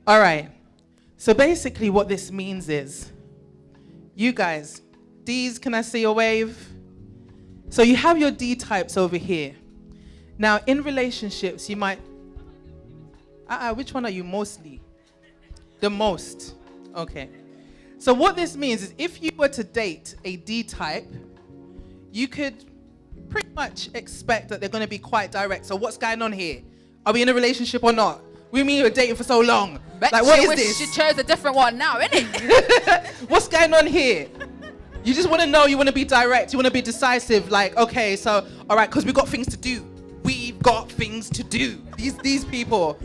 All right. So basically what this means is, you guys, D's, can I see your wave? So you have your D types over here. Now in relationships, you might, which one are you mostly? The most. Okay. So what this means is if you were to date a D type, you could pretty much expect that they're going to be quite direct. So what's going on here? Are we in a relationship or not? We mean you're dating for so long. Bet like, what is wish this? She chose a different one now, innit? What's going on here? You just want to know, you want to be direct, you want to be decisive. Like, okay, so, all right, because we've got things to do. We've got things to do. These people,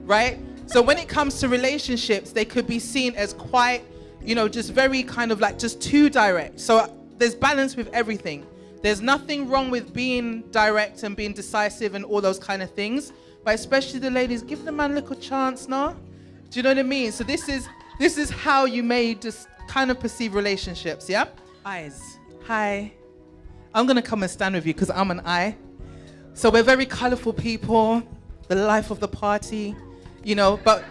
right? So when it comes to relationships, they could be seen as quite, just very kind of like just too direct. So there's balance with everything. There's nothing wrong with being direct and being decisive and all those kind of things. But especially the ladies, give the man a little chance, no? Do you know what I mean? So this is how you may just kind of perceive relationships, yeah? Eyes. Hi. I'm going to come and stand with you because I'm an eye. So we're very colorful people, the life of the party, but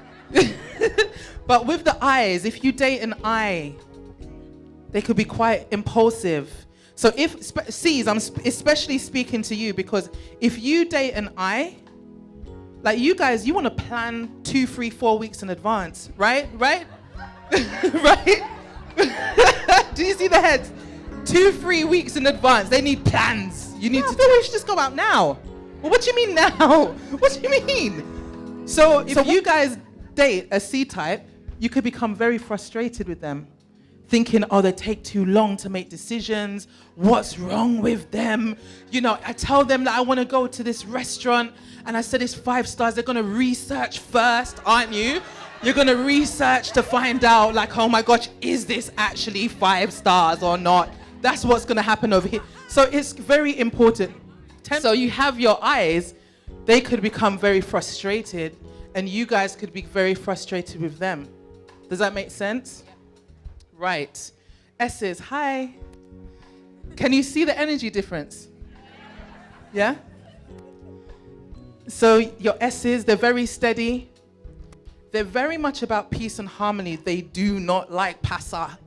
but with the eyes, if you date an eye, they could be quite impulsive. So C's, I'm especially speaking to you because if you date an eye, like you guys, you want to plan 2, 3, 4 weeks in advance, right? Right? Right? Do you see the heads? 2, 3 weeks in advance. They need plans. You need to. I feel we should just go out now. Well, what do you mean now? What do you mean? So if you guys date a C type, you could become very frustrated with them, thinking, oh, they take too long to make decisions. What's wrong with them? I tell them that I want to go to this restaurant and I said it's 5 stars. They're going to research first, aren't you? You're going to research to find out, like, oh my gosh, is this actually 5 stars or not? That's what's going to happen over here. So it's very important. So you have your eyes, they could become very frustrated and you guys could be very frustrated with them. Does that make sense? Right. S's, hi. Can you see the energy difference? Yeah? So your S's, they're very steady. They're very much about peace and harmony. They do not like pasa.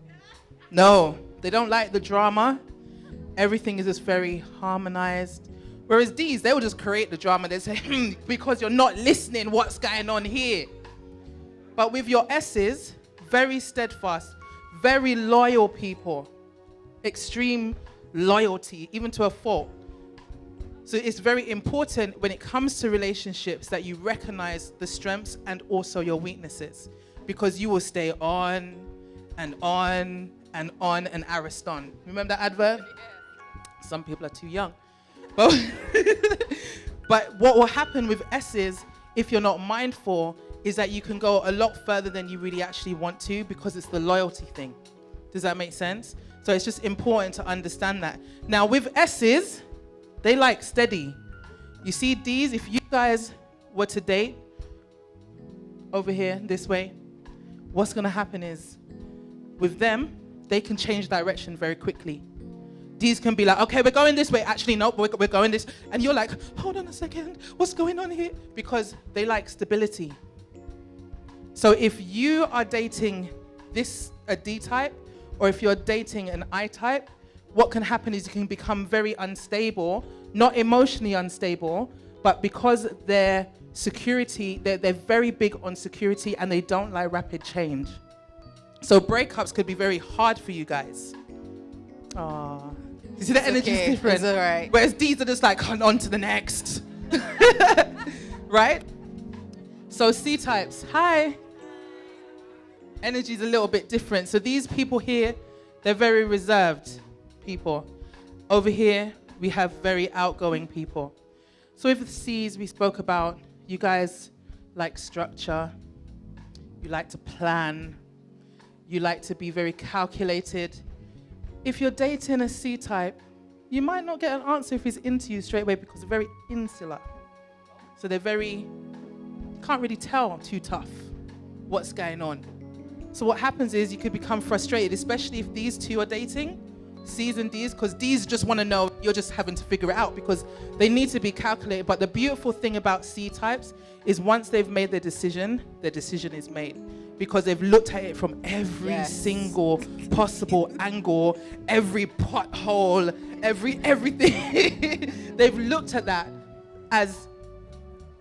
No, they don't like the drama. Everything is just very harmonized. Whereas D's, they will just create the drama. They say, because you're not listening, what's going on here? But with your S's, very steadfast, very loyal people, extreme loyalty, even to a fault. So it's very important when it comes to relationships that you recognize the strengths and also your weaknesses, because you will stay on and on and on and Ariston. Remember that advert? Some people are too young. But, but what will happen with S's, if you're not mindful, is that you can go a lot further than you really actually want to because it's the loyalty thing. Does that make sense? So it's just important to understand that. Now with S's, they like steady. You see D's, if you guys were to date over here this way, what's going to happen is with them, they can change direction very quickly. D's can be like, okay, we're going this way. Actually, no, we're going this. And you're like, hold on a second. What's going on here? Because they like stability. So if you are dating a D type, or if you're dating an I type, what can happen is you can become very unstable, not emotionally unstable, but because they're very big on security and they don't like rapid change. So breakups could be very hard for you guys. Aww. You see the energy's different. It's all right. Whereas D's are just like, on to the next. Right? So C types, hi. Energy's a little bit different. So these people here, they're very reserved people. Over here, we have very outgoing people. So with the C's we spoke about, you guys like structure, you like to plan, you like to be very calculated. If you're dating a C type, you might not get an answer if he's into you straight away because they're very insular. So they're can't really tell too tough what's going on. So what happens is you could become frustrated, especially if these two are dating. C's and D's, because D's just want to know, you're just having to figure it out because they need to be calculated. But the beautiful thing about C types is once they've made their decision is made because they've looked at it from every single possible angle, every pothole, everything. They've looked at that as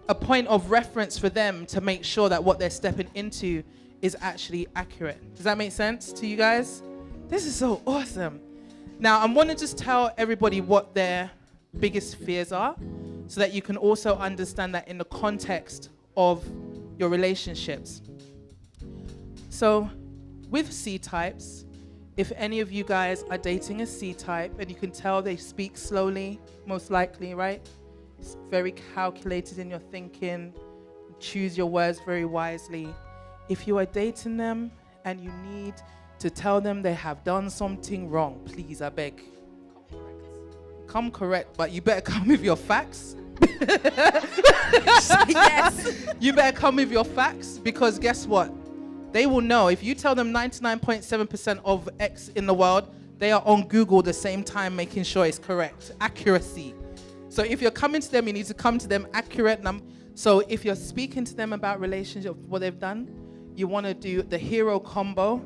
a point of reference for them to make sure that what they're stepping into is actually accurate. Does that make sense to you guys? This is so awesome. Now, I want to just tell everybody what their biggest fears are so that you can also understand that in the context of your relationships. So, with C types, if any of you guys are dating a C type and you can tell they speak slowly, most likely, right? It's very calculated in your thinking, choose your words very wisely. If you are dating them and you need to tell them they have done something wrong, please, I beg. Come correct, but you better come with your facts. Yes. You better come with your facts because guess what? They will know. If you tell them 99.7% of X in the world, they are on Google the same time making sure it's correct. Accuracy. So if you're coming to them, you need to come to them accurate. So if you're speaking to them about relationship, what they've done, you want to do the hero combo.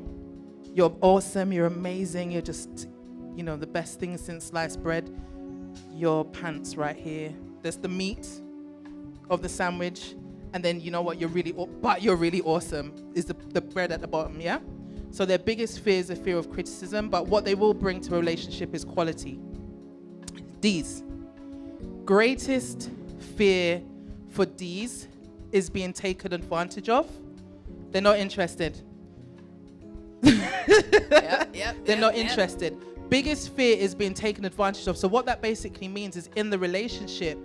You're awesome, you're amazing, you're just, the best thing since sliced bread. Your pants right here. There's the meat of the sandwich. And then you know what, you're really awesome is the bread at the bottom, yeah? So their biggest fear is the fear of criticism, but what they will bring to a relationship is quality. D's. Greatest fear for D's is being taken advantage of. They're not interested. They're not interested. Biggest fear is being taken advantage of. So what that basically means is in the relationship,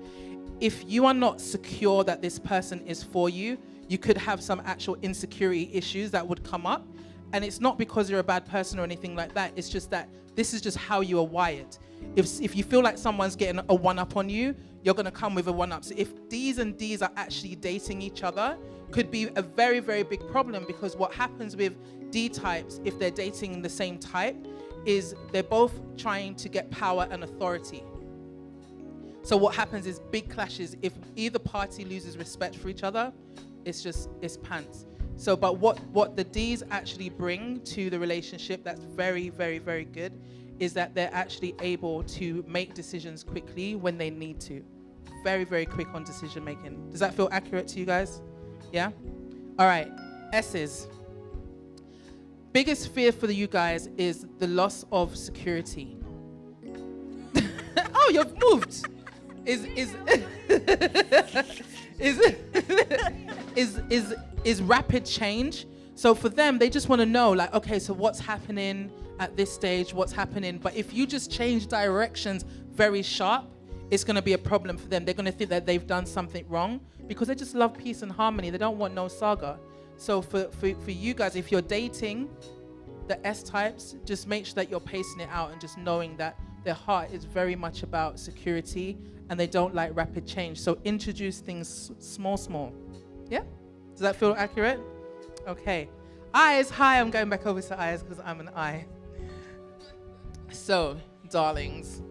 if you are not secure that this person is for you, you could have some actual insecurity issues that would come up. And it's not because you're a bad person or anything like that. It's just that this is just how you are wired. If you feel like someone's getting a one-up on you, you're going to come with a one-up. So if D's and D's are actually dating each other, could be a very, very big problem because what happens with D types, if they're dating the same type, is they're both trying to get power and authority. So what happens is big clashes. If either party loses respect for each other, it's pants. So, but what the D's actually bring to the relationship that's very, very, very good is that they're actually able to make decisions quickly when they need to. Very, very quick on decision making. Does that feel accurate to you guys? Yeah? All right, S's. Biggest fear for you guys is the loss of security. Oh, you've moved. Is rapid change. So for them, they just want to know, like, okay, so what's happening at this stage? What's happening? But if you just change directions very sharp, it's going to be a problem for them. They're going to think that they've done something wrong because they just love peace and harmony. They don't want no saga. So for you guys, if you're dating the S types, just make sure that you're pacing it out and just knowing that their heart is very much about security and they don't like rapid change. So introduce things small. Yeah? Does that feel accurate? Okay. Eyes. Hi, I'm going back over to eyes because I'm an eye. So, darlings.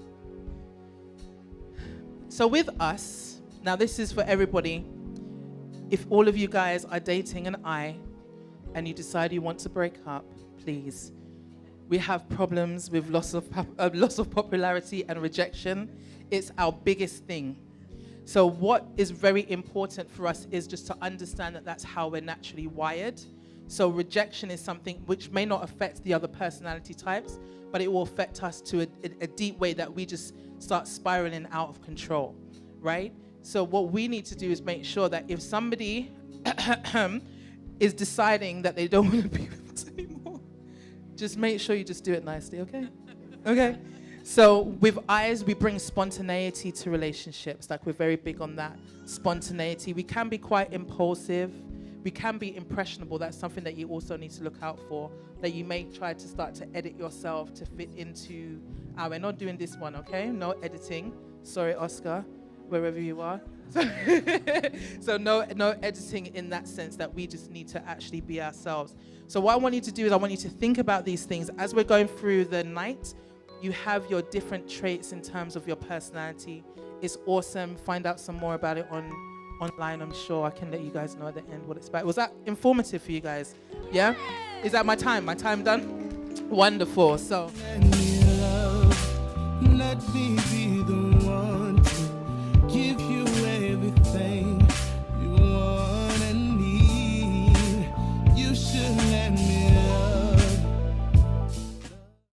So with us, now this is for everybody. If all of you guys are dating an eye and you decide you want to break up, please. We have problems with loss of popularity and rejection. It's our biggest thing. So what is very important for us is just to understand that that's how we're naturally wired. So rejection is something which may not affect the other personality types, but it will affect us to a deep way that we just start spiraling out of control, right? So what we need to do is make sure that if somebody is deciding that they don't want to be with us anymore, just make sure you just do it nicely, okay? Okay. So with eyes, we bring spontaneity to relationships. Like we're very big on that spontaneity. We can be quite impulsive. We can be impressionable. That's something that you also need to look out for. That you may try to start to edit yourself to fit into. We're not doing this one, okay? No editing. Sorry, Oscar, wherever you are. So no editing in that sense. That we just need to actually be ourselves. So what I want you to do is I want you to think about these things as we're going through the night. You have your different traits in terms of your personality. It's awesome. Find out some more about it online. I'm sure I can let you guys know at the end what it's about. Was that informative for you guys? Yeah? Is that my time? My time done? Wonderful. So. Let me love, let me be the